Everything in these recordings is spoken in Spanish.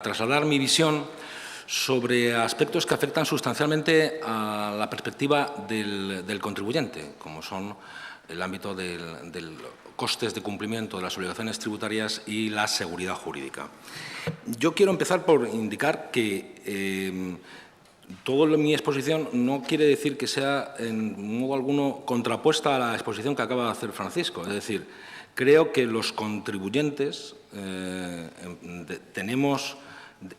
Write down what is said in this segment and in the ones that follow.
Trasladar mi visión sobre aspectos que afectan sustancialmente a la perspectiva del contribuyente, como son el ámbito del costes de cumplimiento de las obligaciones tributarias y la seguridad jurídica. Yo quiero empezar por indicar que toda mi exposición no quiere decir que sea en modo alguno contrapuesta a la exposición que acaba de hacer Francisco. Es decir, creo que los contribuyentes tenemos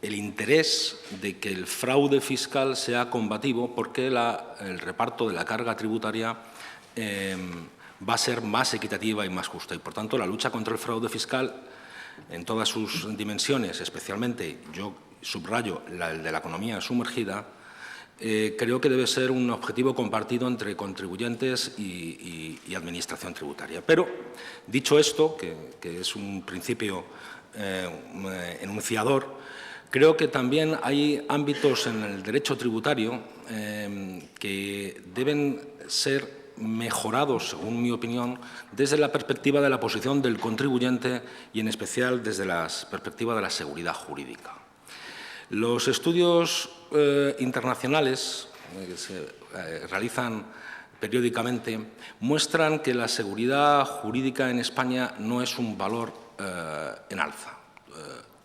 el interés de que el fraude fiscal sea combativo porque el reparto de la carga tributaria va a ser más equitativa y más justa. Y, por tanto, la lucha contra el fraude fiscal en todas sus dimensiones, especialmente yo subrayo el de la economía sumergida, creo que debe ser un objetivo compartido entre contribuyentes y Administración tributaria. Pero, dicho esto, que es un principio enunciador, creo que también hay ámbitos en el derecho tributario que deben ser mejorados, según mi opinión, desde la perspectiva de la posición del contribuyente y, en especial, desde la perspectiva de la seguridad jurídica. Los estudios internacionales que se realizan periódicamente muestran que la seguridad jurídica en España no es un valor en alza.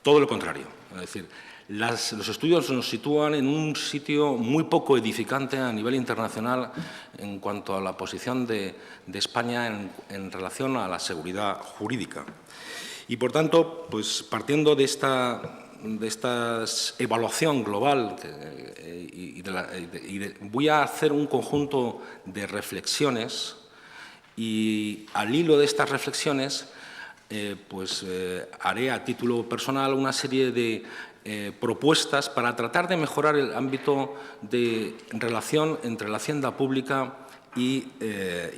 Todo lo contrario. Es decir, los estudios nos sitúan en un sitio muy poco edificante a nivel internacional en cuanto a la posición de España en relación a la seguridad jurídica. Y, por tanto, pues, partiendo de esta evaluación global voy a hacer un conjunto de reflexiones y, al hilo de estas reflexiones, haré a título personal una serie de propuestas para tratar de mejorar el ámbito de relación entre la hacienda pública y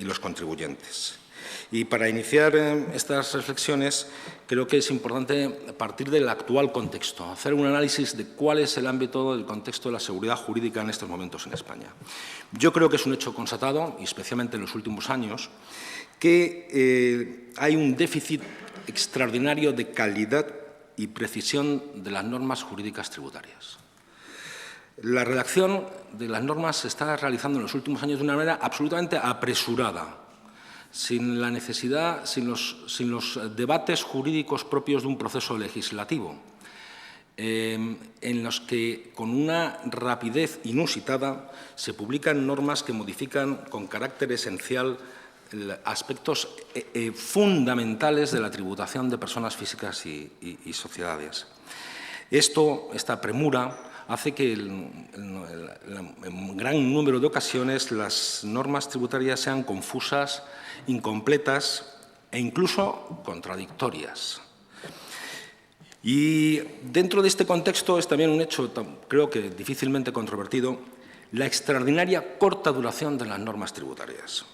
los contribuyentes. Y para iniciar estas reflexiones creo que es importante partir del actual contexto, hacer un análisis de cuál es el ámbito del contexto de la seguridad jurídica en estos momentos en España. Yo creo que es un hecho constatado, y especialmente en los últimos años, que hay un déficit extraordinario de calidad y precisión de las normas jurídicas tributarias. La redacción de las normas se está realizando en los últimos años de una manera absolutamente apresurada, sin la necesidad, sin los debates jurídicos propios de un proceso legislativo, en los que, con una rapidez inusitada, se publican normas que modifican con carácter esencial aspectos fundamentales de la tributación de personas físicas y sociedades. Esta premura hace que en gran número de ocasiones las normas tributarias sean confusas, incompletas e incluso contradictorias. Y dentro de este contexto es también un hecho, creo que difícilmente controvertido, la extraordinaria corta duración de las normas tributarias.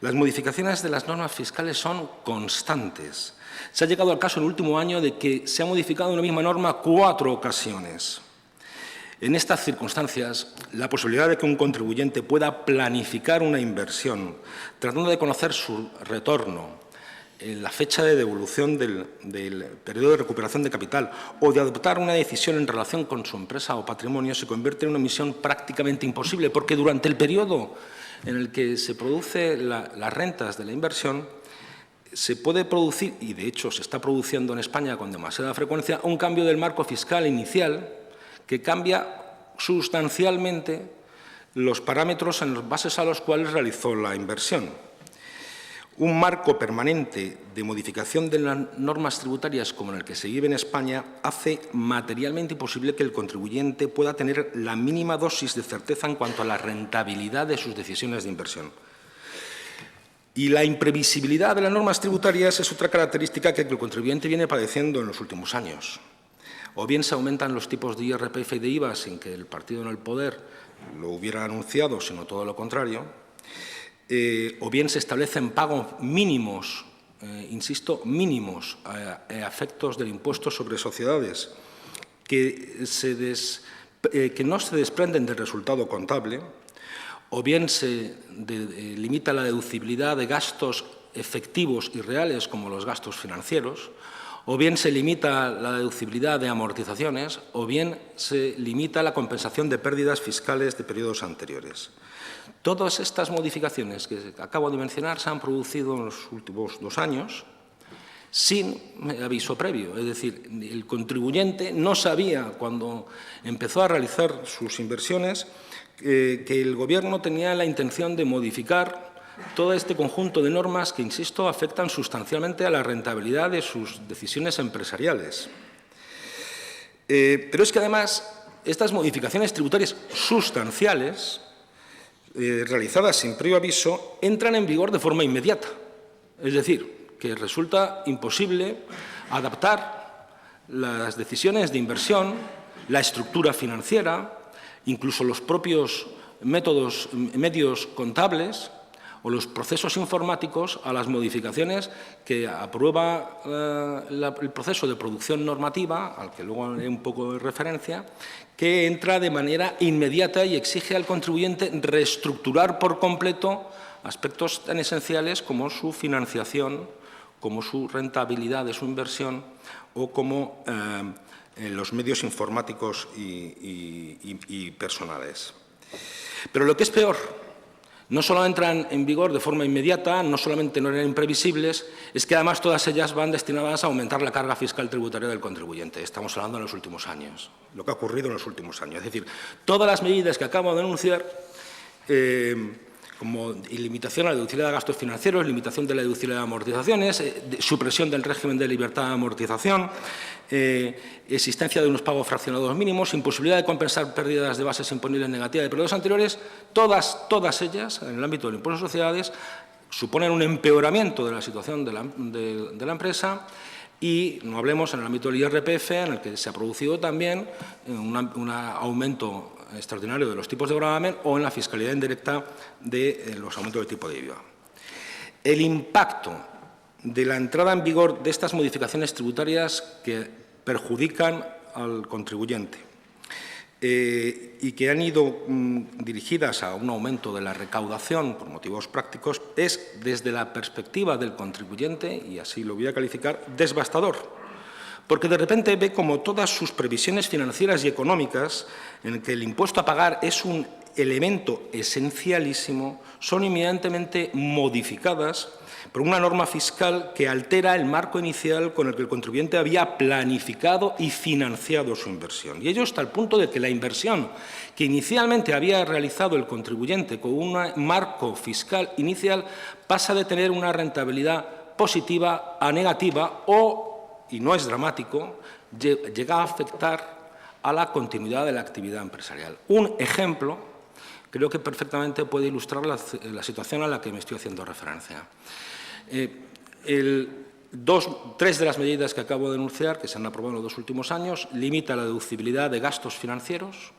Las modificaciones de las normas fiscales son constantes. Se ha llegado al caso en el último año de que se ha modificado una misma norma 4 ocasiones. En estas circunstancias, la posibilidad de que un contribuyente pueda planificar una inversión, tratando de conocer su retorno, la fecha de devolución del periodo de recuperación de capital o de adoptar una decisión en relación con su empresa o patrimonio, se convierte en una misión prácticamente imposible, porque durante el periodo en el que se producen las rentas de la inversión, se puede producir, y de hecho se está produciendo en España con demasiada frecuencia, un cambio del marco fiscal inicial que cambia sustancialmente los parámetros en base a los cuales realizó la inversión. Un marco permanente de modificación de las normas tributarias como el que se vive en España hace materialmente imposible que el contribuyente pueda tener la mínima dosis de certeza en cuanto a la rentabilidad de sus decisiones de inversión. Y la imprevisibilidad de las normas tributarias es otra característica que el contribuyente viene padeciendo en los últimos años. O bien se aumentan los tipos de IRPF y de IVA sin que el partido en el poder lo hubiera anunciado, sino todo lo contrario, o bien se establecen pagos mínimos, insisto, mínimos a efectos del impuesto sobre sociedades, que no se desprenden del resultado contable, o bien se limita la deducibilidad de gastos efectivos y reales como los gastos financieros, o bien se limita la deducibilidad de amortizaciones, o bien se limita la compensación de pérdidas fiscales de periodos anteriores. Todas estas modificaciones que acabo de mencionar se han producido en los últimos 2 años sin aviso previo. Es decir, el contribuyente no sabía, cuando empezó a realizar sus inversiones, que el Gobierno tenía la intención de modificar todo este conjunto de normas que, insisto, afectan sustancialmente a la rentabilidad de sus decisiones empresariales. Pero es que, además, estas modificaciones tributarias sustanciales, realizadas sin previo aviso, entran en vigor de forma inmediata. Es decir, que resulta imposible adaptar las decisiones de inversión, la estructura financiera, incluso los propios medios contables o los procesos informáticos a las modificaciones que aprueba el proceso de producción normativa, al que luego haré un poco de referencia, que entra de manera inmediata y exige al contribuyente reestructurar por completo aspectos tan esenciales como su financiación, como su rentabilidad de su inversión o como los medios informáticos y personales. Pero lo que es peor, no solo entran en vigor de forma inmediata, no solamente no eran imprevisibles, es que además todas ellas van destinadas a aumentar la carga fiscal tributaria del contribuyente. Estamos hablando de los últimos años, lo que ha ocurrido en los últimos años. Es decir, todas las medidas que acabo de enunciar, como limitación a la deducibilidad de gastos financieros, limitación de la deducibilidad de amortizaciones, supresión del régimen de libertad de amortización, existencia de unos pagos fraccionados mínimos, imposibilidad de compensar pérdidas de bases imponibles negativas de periodos anteriores, todas ellas, en el ámbito del impuesto de sociedades, suponen un empeoramiento de la situación de la empresa. Y no hablemos en el ámbito del IRPF, en el que se ha producido también un aumento extraordinario de los tipos de gravamen, o en la fiscalidad indirecta de los aumentos del tipo de IVA. El impacto de la entrada en vigor de estas modificaciones tributarias que perjudican al contribuyente y que han ido dirigidas a un aumento de la recaudación por motivos prácticos es, desde la perspectiva del contribuyente, y así lo voy a calificar, devastador. Porque de repente ve como todas sus previsiones financieras y económicas, en que el impuesto a pagar es un elemento esencialísimo, son inmediatamente modificadas por una norma fiscal que altera el marco inicial con el que el contribuyente había planificado y financiado su inversión. Y ello hasta el punto de que la inversión que inicialmente había realizado el contribuyente con un marco fiscal inicial pasa de tener una rentabilidad positiva a negativa o, y no es dramático, llega a afectar a la continuidad de la actividad empresarial. Un ejemplo creo que perfectamente puede ilustrar la situación a la que me estoy haciendo referencia. 3 de las medidas que acabo de enunciar, que se han aprobado en los 2 últimos años, limita la deducibilidad de gastos financieros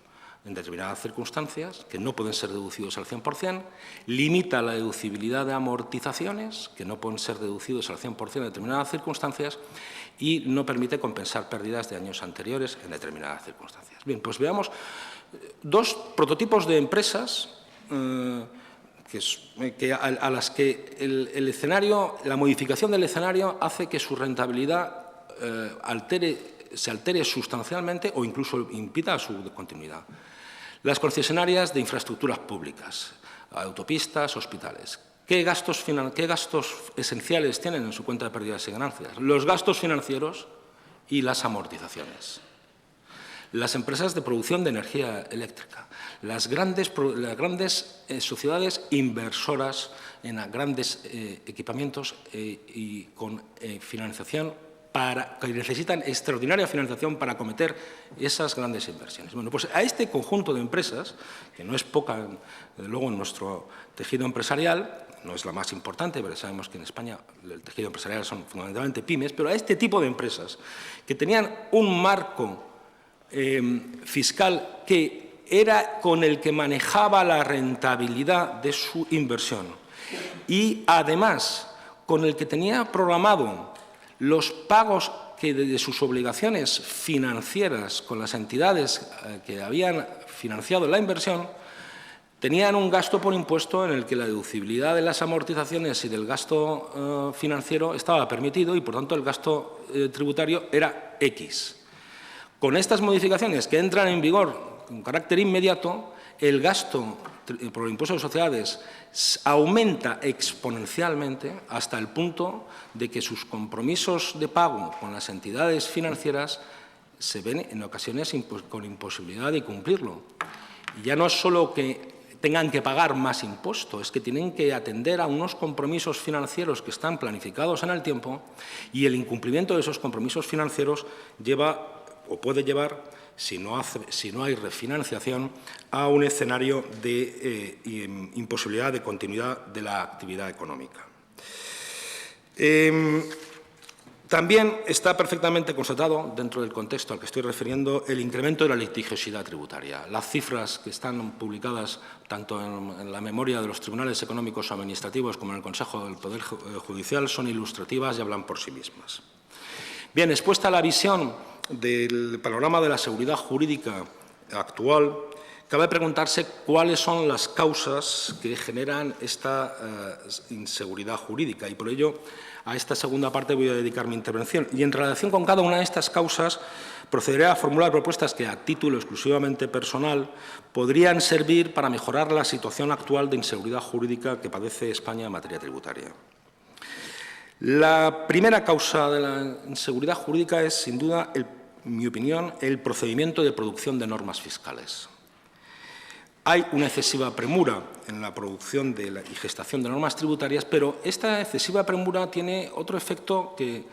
en determinadas circunstancias, que no pueden ser deducidos al 100%, limita la deducibilidad de amortizaciones, que no pueden ser deducidos al 100% en determinadas circunstancias, y no permite compensar pérdidas de años anteriores en determinadas circunstancias. Bien, pues veamos 2 prototipos de empresas a las que el escenario, la modificación del escenario hace que su rentabilidad se altere sustancialmente o incluso impida su continuidad. Las concesionarias de infraestructuras públicas, autopistas, hospitales. ¿Qué gastos esenciales tienen en su cuenta de pérdidas y ganancias? Los gastos financieros y las amortizaciones. Las empresas de producción de energía eléctrica, las grandes sociedades inversoras en grandes equipamientos y con financiación que necesitan extraordinaria financiación para acometer esas grandes inversiones. Bueno, pues a este conjunto de empresas, que no es poca, desde luego, en nuestro tejido empresarial, no es la más importante, pero sabemos que en España el tejido empresarial son fundamentalmente pymes, pero a este tipo de empresas que tenían un marco fiscal que era con el que manejaba la rentabilidad de su inversión y, además, con el que tenía programado los pagos de sus obligaciones financieras con las entidades que habían financiado la inversión, tenían un gasto por impuesto en el que la deducibilidad de las amortizaciones y del gasto financiero estaba permitido y, por tanto, el gasto tributario era X. Con estas modificaciones que entran en vigor con carácter inmediato, el gasto por el impuesto de sociedades aumenta exponencialmente hasta el punto de que sus compromisos de pago con las entidades financieras se ven en ocasiones con imposibilidad de cumplirlo. Y ya no es solo que tengan que pagar más impuestos, es que tienen que atender a unos compromisos financieros que están planificados en el tiempo y el incumplimiento de esos compromisos financieros lleva o puede llevar, si no hay refinanciación, a un escenario de imposibilidad de continuidad de la actividad económica. También está perfectamente constatado, dentro del contexto al que estoy refiriendo, el incremento de la litigiosidad tributaria. Las cifras que están publicadas tanto en la memoria de los tribunales económicos o administrativos como en el Consejo del Poder Judicial son ilustrativas y hablan por sí mismas. Bien, expuesta la visión del panorama de la seguridad jurídica actual, cabe preguntarse cuáles son las causas que generan esta inseguridad jurídica y por ello a esta segunda parte voy a dedicar mi intervención. Y en relación con cada una de estas causas procederé a formular propuestas que a título exclusivamente personal podrían servir para mejorar la situación actual de inseguridad jurídica que padece España en materia tributaria. La primera causa de la inseguridad jurídica es, sin duda, en mi opinión, el procedimiento de producción de normas fiscales. Hay una excesiva premura en la producción y gestación de normas tributarias, pero esta excesiva premura tiene otro efecto que,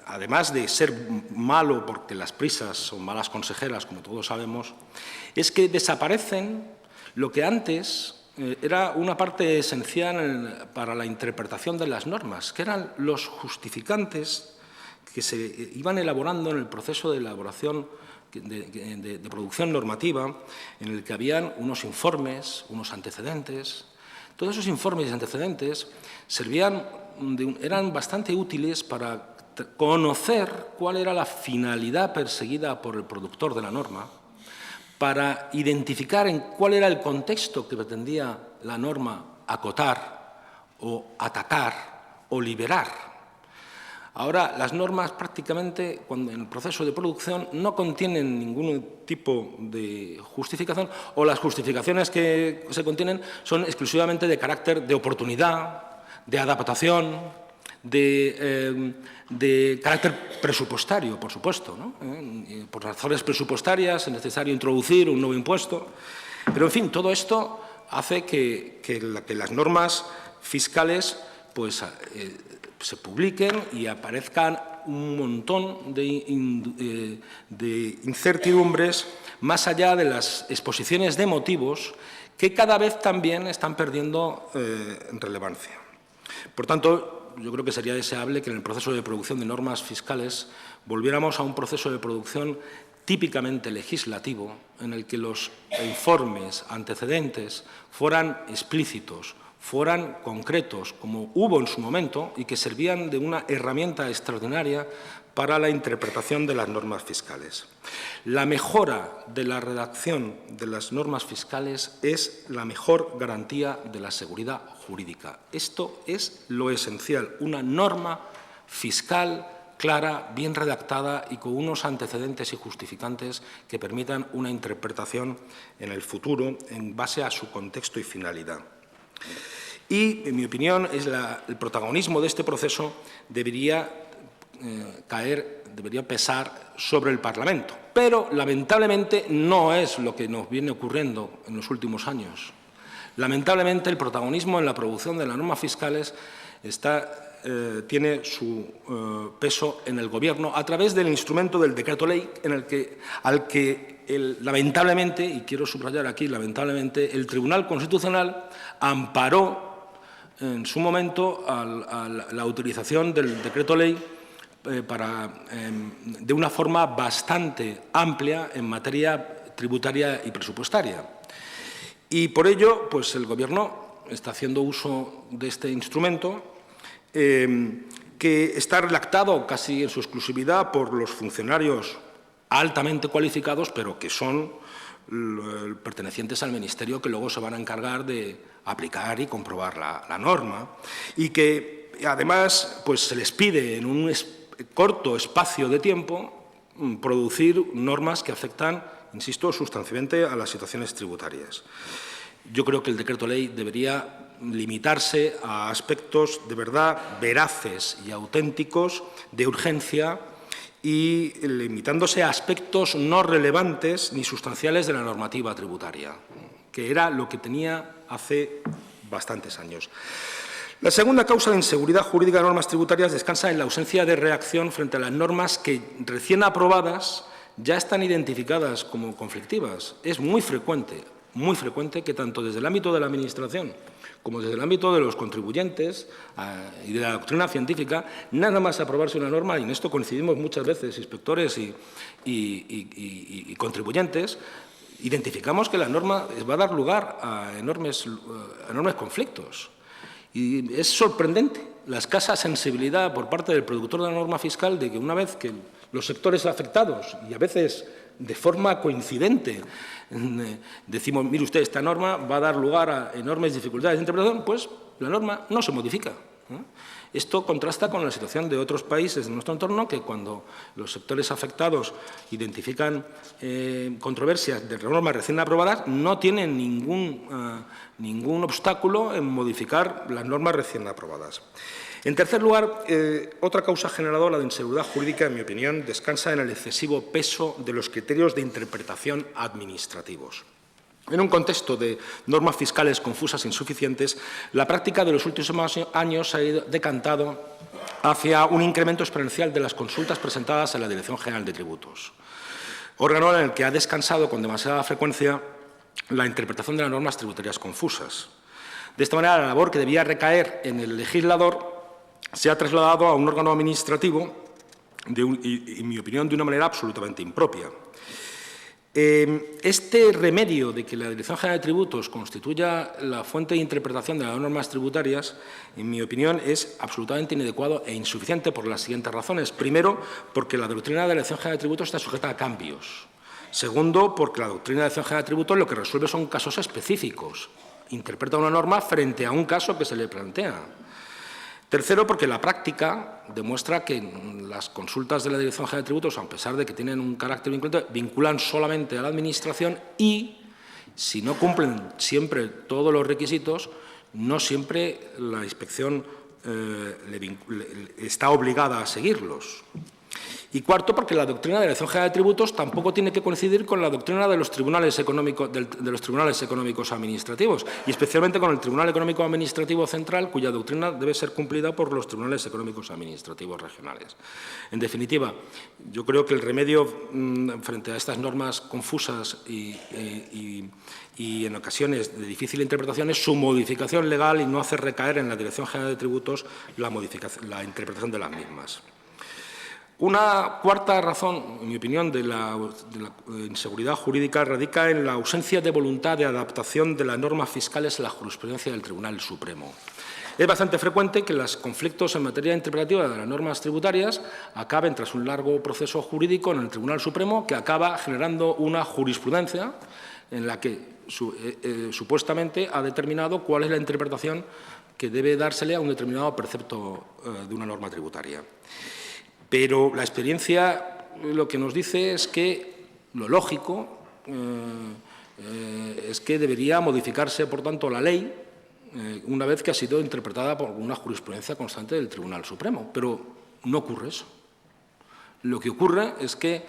además de ser malo porque las prisas son malas consejeras, como todos sabemos, es que desaparecen lo que antes era una parte esencial para la interpretación de las normas, que eran los justificantes que se iban elaborando en el proceso de elaboración de producción normativa, en el que habían unos informes, unos antecedentes. Todos esos informes y antecedentes eran bastante útiles para conocer cuál era la finalidad perseguida por el productor de la norma, para identificar cuál era el contexto que pretendía la norma acotar o atacar o liberar. Ahora, las normas prácticamente, cuando en el proceso de producción, no contienen ningún tipo de justificación o las justificaciones que se contienen son exclusivamente de carácter de oportunidad, de adaptación, de carácter presupuestario, por supuesto, ¿no? Por razones presupuestarias es necesario introducir un nuevo impuesto, pero, en fin, todo esto hace que las normas fiscales pues, se publiquen y aparezcan un montón de incertidumbres más allá de las exposiciones de motivos que cada vez también están perdiendo relevancia. Por tanto, yo creo que sería deseable que en el proceso de producción de normas fiscales volviéramos a un proceso de producción típicamente legislativo en el que los informes antecedentes fueran explícitos, fueran concretos, como hubo en su momento, y que servían de una herramienta extraordinaria para la interpretación de las normas fiscales. La mejora de la redacción de las normas fiscales es la mejor garantía de la seguridad jurídica. Esto es lo esencial, una norma fiscal clara, bien redactada y con unos antecedentes y justificantes que permitan una interpretación en el futuro en base a su contexto y finalidad. Y, en mi opinión, el protagonismo de este proceso debería pesar sobre el Parlamento. Pero, lamentablemente, no es lo que nos viene ocurriendo en los últimos años. Lamentablemente, el protagonismo en la producción de las normas fiscales tiene su peso en el Gobierno a través del instrumento del decreto ley, lamentablemente, y quiero subrayar aquí, lamentablemente, el Tribunal Constitucional amparó en su momento a la utilización del decreto ley de una forma bastante amplia en materia tributaria y presupuestaria. Y por ello, pues el Gobierno está haciendo uso de este instrumento que está redactado casi en su exclusividad por los funcionarios altamente cualificados, pero que son pertenecientes al Ministerio, que luego se van a encargar de aplicar y comprobar la norma, y que además pues, se les pide en un corto espacio de tiempo producir normas que afectan, insisto, sustancialmente a las situaciones tributarias. Yo creo que el decreto ley debería limitarse a aspectos de verdad veraces y auténticos de urgencia y limitándose a aspectos no relevantes ni sustanciales de la normativa tributaria, que era lo que tenía hace bastantes años. La segunda causa de inseguridad jurídica de normas tributarias descansa en la ausencia de reacción frente a las normas que, recién aprobadas, ya están identificadas como conflictivas. Es muy frecuente que tanto desde el ámbito de la Administración como desde el ámbito de los contribuyentes y de la doctrina científica, nada más aprobarse una norma, y en esto coincidimos muchas veces inspectores y contribuyentes, identificamos que la norma va a dar lugar a enormes conflictos. Y es sorprendente la escasa sensibilidad por parte del productor de la norma fiscal de que una vez que los sectores afectados, y a veces de forma coincidente, decimos, mire usted, esta norma va a dar lugar a enormes dificultades de interpretación, pues la norma no se modifica. Esto contrasta con la situación de otros países de nuestro entorno, que cuando los sectores afectados identifican controversias de normas recién aprobadas, no tienen ningún obstáculo en modificar las normas recién aprobadas. En tercer lugar, otra causa generadora de inseguridad jurídica, en mi opinión, descansa en el excesivo peso de los criterios de interpretación administrativos. En un contexto de normas fiscales confusas e insuficientes, la práctica de los últimos años ha ido decantado hacia un incremento exponencial de las consultas presentadas en la Dirección General de Tributos, órgano en el que ha descansado con demasiada frecuencia la interpretación de las normas tributarias confusas. De esta manera, la labor que debía recaer en el legislador se ha trasladado a un órgano administrativo, y, en mi opinión, de una manera absolutamente impropia. Este remedio de que la Dirección General de Tributos constituya la fuente de interpretación de las normas tributarias, en mi opinión, es absolutamente inadecuado e insuficiente por las siguientes razones. Primero, porque la doctrina de la Dirección General de Tributos está sujeta a cambios. Segundo, porque la doctrina de la Dirección General de Tributos lo que resuelve son casos específicos. Interpreta una norma frente a un caso que se le plantea. Tercero, porque la práctica demuestra que las consultas de la Dirección General de Tributos, a pesar de que tienen un carácter vinculante, vinculan solamente a la Administración y, si no cumplen siempre todos los requisitos, no siempre la Inspección está obligada a seguirlos. Y cuarto, porque la doctrina de la Dirección General de Tributos tampoco tiene que coincidir con la doctrina de los tribunales económicos administrativos, y especialmente con el Tribunal Económico Administrativo Central, cuya doctrina debe ser cumplida por los tribunales económicos administrativos regionales. En definitiva, yo creo que el remedio frente a estas normas confusas y en ocasiones de difícil interpretación es su modificación legal y no hacer recaer en la Dirección General de Tributos la interpretación de las mismas. Una cuarta razón, en mi opinión, de la inseguridad jurídica radica en la ausencia de voluntad de adaptación de las normas fiscales a la jurisprudencia del Tribunal Supremo. Es bastante frecuente que los conflictos en materia interpretativa de las normas tributarias acaben tras un largo proceso jurídico en el Tribunal Supremo, que acaba generando una jurisprudencia en la que supuestamente ha determinado cuál es la interpretación que debe dársele a un determinado precepto de una norma tributaria. Pero la experiencia lo que nos dice es que lo lógico es que debería modificarse, por tanto, la ley una vez que ha sido interpretada por una jurisprudencia constante del Tribunal Supremo. Pero no ocurre eso. Lo que ocurre es que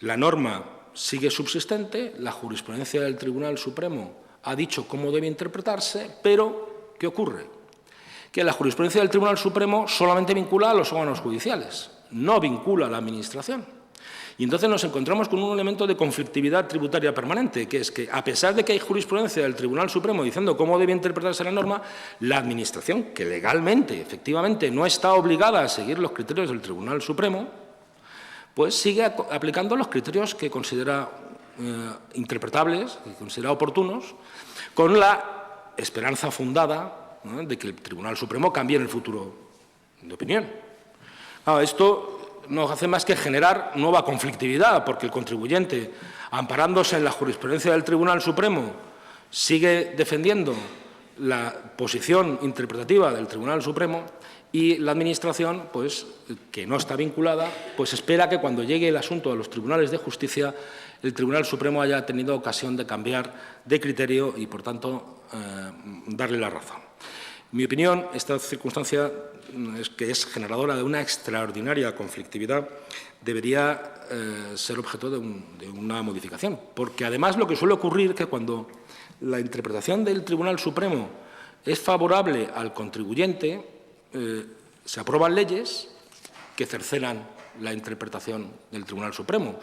la norma sigue subsistente, la jurisprudencia del Tribunal Supremo ha dicho cómo debe interpretarse, pero ¿qué ocurre? Que la jurisprudencia del Tribunal Supremo solamente vincula a los órganos judiciales, no vincula a la Administración. Y entonces nos encontramos con un elemento de conflictividad tributaria permanente, que es que, a pesar de que hay jurisprudencia del Tribunal Supremo diciendo cómo debe interpretarse la norma, la Administración, que legalmente, efectivamente, no está obligada a seguir los criterios del Tribunal Supremo, pues sigue aplicando los criterios que considera interpretables, que considera oportunos, con la esperanza fundada de que el Tribunal Supremo cambie en el futuro de opinión. Esto no hace más que generar nueva conflictividad, porque el contribuyente, amparándose en la jurisprudencia del Tribunal Supremo, sigue defendiendo la posición interpretativa del Tribunal Supremo y la Administración, pues, que no está vinculada, pues espera que cuando llegue el asunto a los tribunales de justicia, el Tribunal Supremo haya tenido ocasión de cambiar de criterio y, por tanto, darle la razón. En mi opinión, esta circunstancia, que es generadora de una extraordinaria conflictividad, debería ser objeto de una modificación, porque además lo que suele ocurrir es que cuando la interpretación del Tribunal Supremo es favorable al contribuyente, se aprueban leyes que cercenan la interpretación del Tribunal Supremo.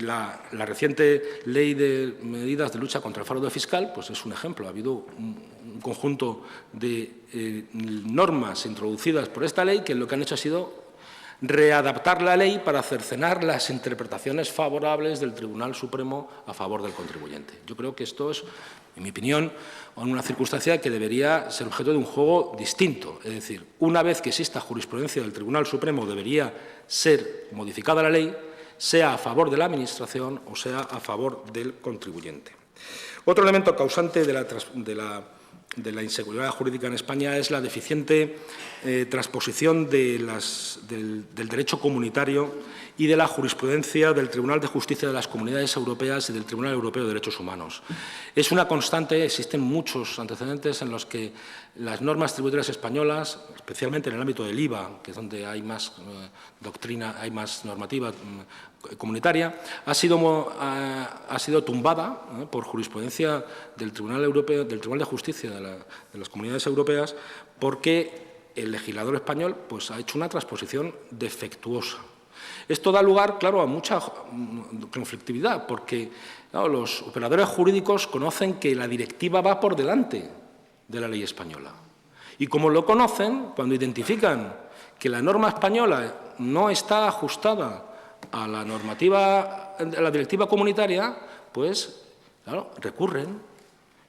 La reciente Ley de Medidas de Lucha contra el Fraude Fiscal, pues es un ejemplo. Ha habido un conjunto de normas introducidas por esta ley que lo que han hecho ha sido readaptar la ley para cercenar las interpretaciones favorables del Tribunal Supremo a favor del contribuyente. Yo creo que esto es, en mi opinión, una circunstancia que debería ser objeto de un juego distinto. Es decir, una vez que exista jurisprudencia del Tribunal Supremo, debería ser modificada la ley, sea a favor de la Administración o sea a favor del contribuyente. Otro elemento causante de la inseguridad jurídica en España es la deficiente transposición del derecho comunitario y de la jurisprudencia del Tribunal de Justicia de las Comunidades Europeas y del Tribunal Europeo de Derechos Humanos. Es una constante, existen muchos antecedentes en los que las normas tributarias españolas, especialmente en el ámbito del IVA, que es donde hay más doctrina, hay más normativa comunitaria, ha sido tumbada por jurisprudencia del Tribunal Europeo, del Tribunal de Justicia de las Comunidades Europeas, porque el legislador español, pues, ha hecho una transposición defectuosa. Esto da lugar, claro, a mucha conflictividad, porque claro, los operadores jurídicos conocen que la directiva va por delante de la ley española. Y como lo conocen, cuando identifican que la norma española no está ajustada a la normativa, a la directiva comunitaria, pues, claro, recurren,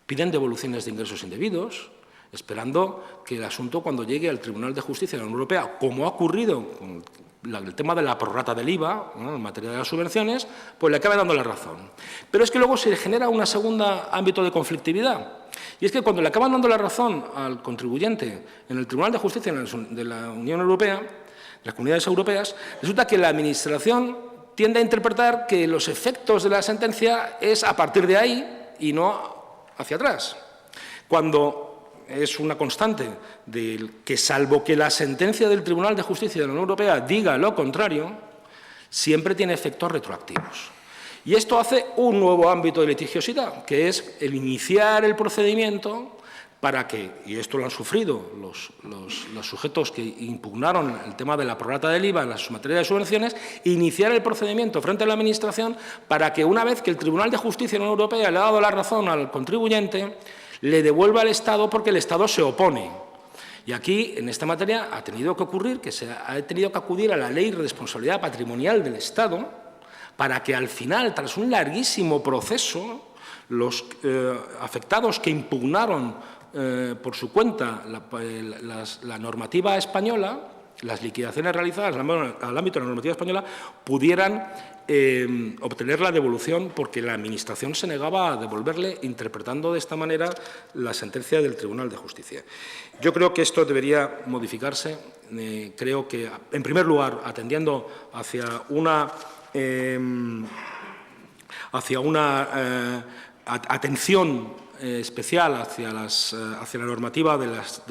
piden devoluciones de ingresos indebidos, esperando que el asunto, cuando llegue al Tribunal de Justicia de la Unión Europea, como ha ocurrido con el tema de la prorrata del IVA, ¿no?, en materia de las subvenciones, pues le acabe dando la razón. Pero es que luego se genera un segundo ámbito de conflictividad. Y es que cuando le acaban dando la razón al contribuyente en el Tribunal de Justicia de la Unión Europea, las Comunidades Europeas, resulta que la Administración tiende a interpretar que los efectos de la sentencia es a partir de ahí y no hacia atrás. Cuando es una constante de que, salvo que la sentencia del Tribunal de Justicia de la Unión Europea diga lo contrario, siempre tiene efectos retroactivos. Y esto hace un nuevo ámbito de litigiosidad, que es el iniciar el procedimiento para que, y esto lo han sufrido los sujetos que impugnaron el tema de la prorrata del IVA en la materia de subvenciones, iniciar el procedimiento frente a la Administración para que, una vez que el Tribunal de Justicia de la Unión Europea le ha dado la razón al contribuyente, le devuelva al Estado porque el Estado se opone. Y aquí, en esta materia, ha tenido que ocurrir que se ha tenido que acudir a la Ley de Responsabilidad Patrimonial del Estado para que, al final, tras un larguísimo proceso, los afectados que impugnaron por su cuenta la normativa española, las liquidaciones realizadas al ámbito de la normativa española, pudieran obtener la devolución porque la Administración se negaba a devolverle, interpretando de esta manera la sentencia del Tribunal de Justicia. Yo creo que esto debería modificarse. Creo que, en primer lugar, atendiendo hacia una atención especial hacia la normativa de las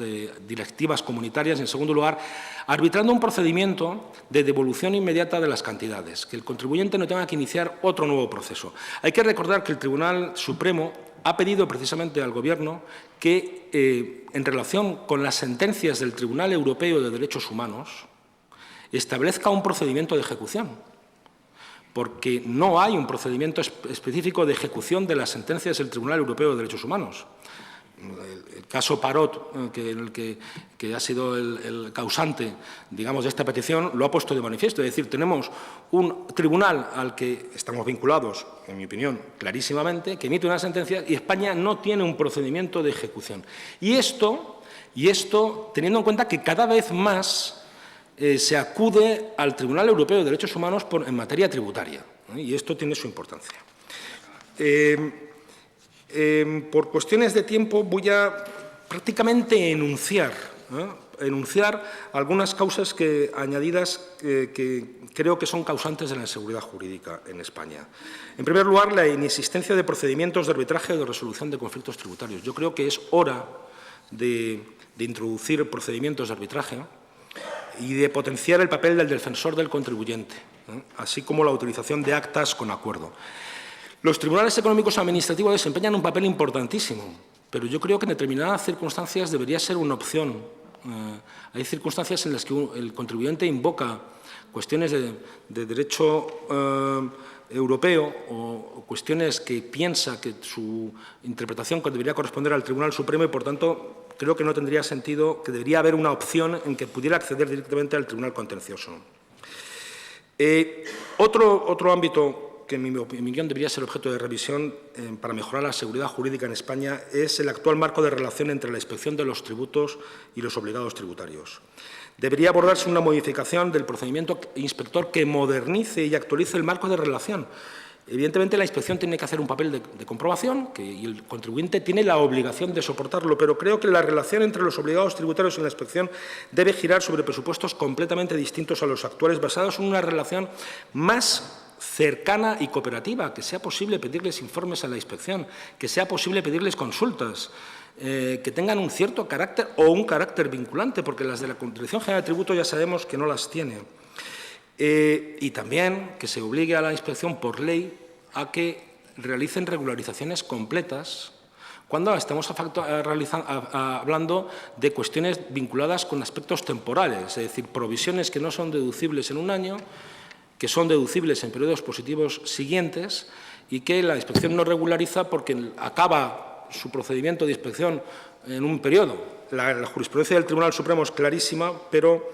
directivas comunitarias y, en segundo lugar, arbitrando un procedimiento de devolución inmediata de las cantidades, que el contribuyente no tenga que iniciar otro nuevo proceso. Hay que recordar que el Tribunal Supremo ha pedido precisamente al Gobierno que, en relación con las sentencias del Tribunal Europeo de Derechos Humanos, establezca un procedimiento de ejecución, porque no hay un procedimiento específico de ejecución de las sentencias del Tribunal Europeo de Derechos Humanos. El caso Parot, que ha sido el causante, digamos, de esta petición, lo ha puesto de manifiesto. Es decir, tenemos un tribunal al que estamos vinculados, en mi opinión, clarísimamente, que emite una sentencia y España no tiene un procedimiento de ejecución. Y esto teniendo en cuenta que cada vez más se acude al Tribunal Europeo de Derechos Humanos en materia tributaria, y esto tiene su importancia. Por cuestiones de tiempo voy a prácticamente enunciar algunas causas añadidas que creo que son causantes de la inseguridad jurídica en España. En primer lugar, la inexistencia de procedimientos de arbitraje o de resolución de conflictos tributarios. Yo creo que es hora de introducir procedimientos de arbitraje y de potenciar el papel del defensor del contribuyente, así como la utilización de actas con acuerdo. Los tribunales económicos administrativos desempeñan un papel importantísimo, pero yo creo que en determinadas circunstancias debería ser una opción. Hay circunstancias en las que el contribuyente invoca cuestiones de derecho europeo o cuestiones que piensa que su interpretación debería corresponder al Tribunal Supremo y, por tanto, creo que no tendría sentido, que debería haber una opción en que pudiera acceder directamente al Tribunal Contencioso. Otro ámbito que, en mi opinión, debería ser objeto de revisión para mejorar la seguridad jurídica en España es el actual marco de relación entre la inspección de los tributos y los obligados tributarios. Debería abordarse una modificación del procedimiento inspector que modernice y actualice el marco de relación. Evidentemente, la inspección tiene que hacer un papel de comprobación y el contribuyente tiene la obligación de soportarlo, pero creo que la relación entre los obligados tributarios y la inspección debe girar sobre presupuestos completamente distintos a los actuales, basados en una relación más cercana y cooperativa, que sea posible pedirles informes a la inspección, que sea posible pedirles consultas, que tengan un cierto carácter o un carácter vinculante, porque las de la Dirección General de Tributo ya sabemos que no las tiene. Y también que se obligue a la inspección por ley a que realicen regularizaciones completas cuando estamos hablando de cuestiones vinculadas con aspectos temporales, es decir, provisiones que no son deducibles en un año, que son deducibles en periodos positivos siguientes y que la inspección no regulariza porque acaba su procedimiento de inspección en un periodo. La jurisprudencia del Tribunal Supremo es clarísima, pero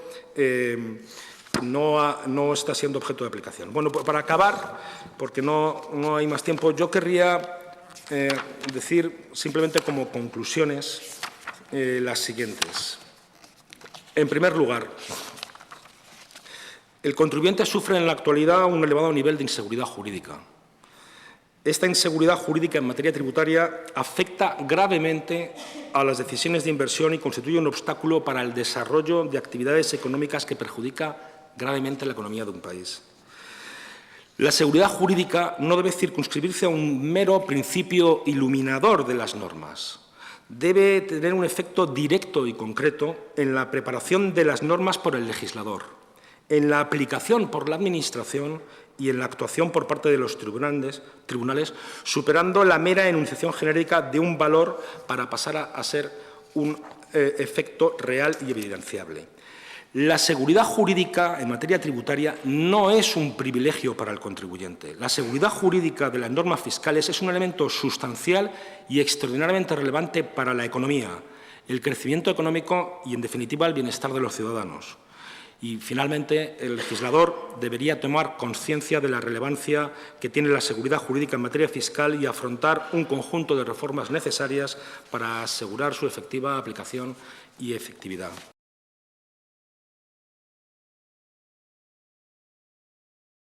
no está siendo objeto de aplicación. Bueno, para acabar, porque no hay más tiempo, yo querría decir simplemente como conclusiones las siguientes. En primer lugar, el contribuyente sufre en la actualidad un elevado nivel de inseguridad jurídica. Esta inseguridad jurídica en materia tributaria afecta gravemente a las decisiones de inversión y constituye un obstáculo para el desarrollo de actividades económicas que perjudica gravemente la economía de un país. La seguridad jurídica no debe circunscribirse a un mero principio iluminador de las normas. Debe tener un efecto directo y concreto en la preparación de las normas por el legislador, en la aplicación por la Administración y en la actuación por parte de los tribunales, superando la mera enunciación genérica de un valor para pasar a ser un efecto real y evidenciable. La seguridad jurídica en materia tributaria no es un privilegio para el contribuyente. La seguridad jurídica de las normas fiscales es un elemento sustancial y extraordinariamente relevante para la economía, el crecimiento económico y, en definitiva, el bienestar de los ciudadanos. Y, finalmente, el legislador debería tomar conciencia de la relevancia que tiene la seguridad jurídica en materia fiscal y afrontar un conjunto de reformas necesarias para asegurar su efectiva aplicación y efectividad.